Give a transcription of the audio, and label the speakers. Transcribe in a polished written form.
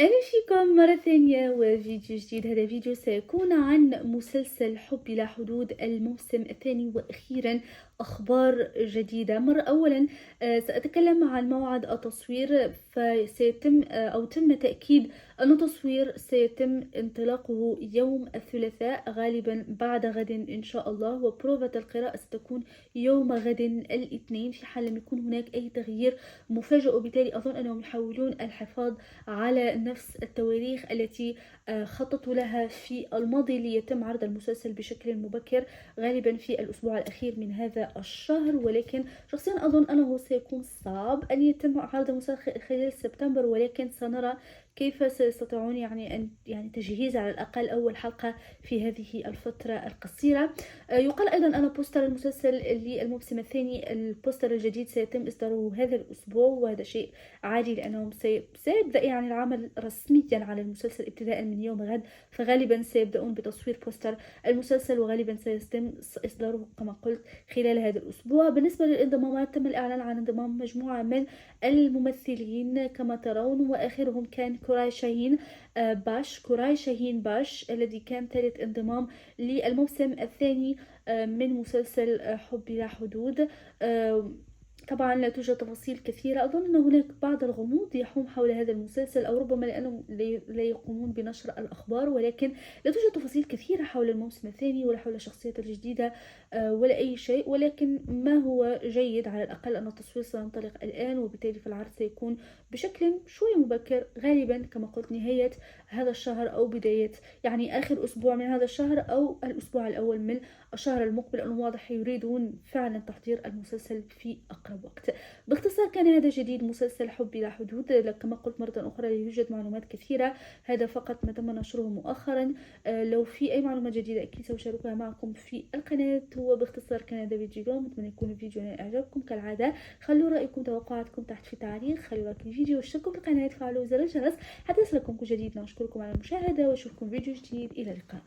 Speaker 1: أهلا فيكم مرة ثانية وفيديو جديد. هذا فيديو سيكون عن مسلسل حب بلا حدود الموسم الثاني، وأخيرا أخبار جديدة. أولا سأتكلم عن موعد التصوير، فسيتم أو تم تأكيد أن التصوير سيتم انطلاقه يوم الثلاثاء غالبا بعد غد إن شاء الله، وبروفة القراءة ستكون يوم غد الاثنين في حال لم يكن هناك أي تغيير مفاجئ. وبالتالي أظن أنهم يحاولون الحفاظ على نفس التواريخ التي خططوا لها في الماضي ليتم عرض المسلسل بشكل مبكر غالبا في الأسبوع الأخير من هذا الشهر. ولكن شخصيا أظن أنه سيكون صعب أن يتم عرض المسلسل خلال سبتمبر، ولكن سنرى كيف سيستطيعون يعني تجهيز على الأقل أول حلقة في هذه الفترة القصيرة. يقال أيضا أن بوستر المسلسل للموسم الثاني، البوستر الجديد سيتم إصداره هذا الأسبوع، وهذا شيء عادي لأنهم سيبدأ يعني العمل رسميا على المسلسل ابتداء من يوم غد، فغالبا سيبدأون بتصوير بوستر المسلسل وغالبا سيتم إصداره كما قلت خلال هذا الأسبوع. بالنسبة للانضمامات، تم الإعلان عن انضمام مجموعة من الممثلين كما ترون، وآخرهم كان كوراي شاهين باش الذي كان ثالث انضمام للموسم الثاني من مسلسل حب بلا حدود. طبعا لا توجد تفاصيل كثيرة. أظن أن هناك بعض الغموض يحوم حول هذا المسلسل، أو ربما لأنهم لا يقومون بنشر الأخبار، ولكن لا توجد تفاصيل كثيرة حول الموسم الثاني ولا حول الشخصيات الجديدة ولا أي شيء. ولكن ما هو جيد على الأقل أن التصوير سينطلق الآن، وبالتالي فالعرض سيكون بشكل شوي مبكر غالبا كما قلت نهاية هذا الشهر أو بداية يعني آخر أسبوع من هذا الشهر أو الأسبوع الأول من الشهر المقبل. أنه واضح يريدون فعلا تحضير المسلسل في أقرب وقت. باختصار كان هذا جديد مسلسل حب بلا حدود. كما قلت مرة أخرى لا يوجد معلومات كثيرة، هذا فقط ما تم نشره مؤخرا. لو في أي معلومات جديدة أكيد سأشاركها معكم في القناة. وباختصار كان هذا فيديو اليوم، أتمنى يكون الفيديو نال إعجابكم كالعادة. خلوا رأيكم توقعاتكم تحت في التعليق، خلوا لايك للفيديو واشتركوا في القناة وفعلوا زر الجرس حتى يصلكم كل جديد. أشكركم على المشاهدة وأشوفكم فيديو جديد. إلى اللقاء.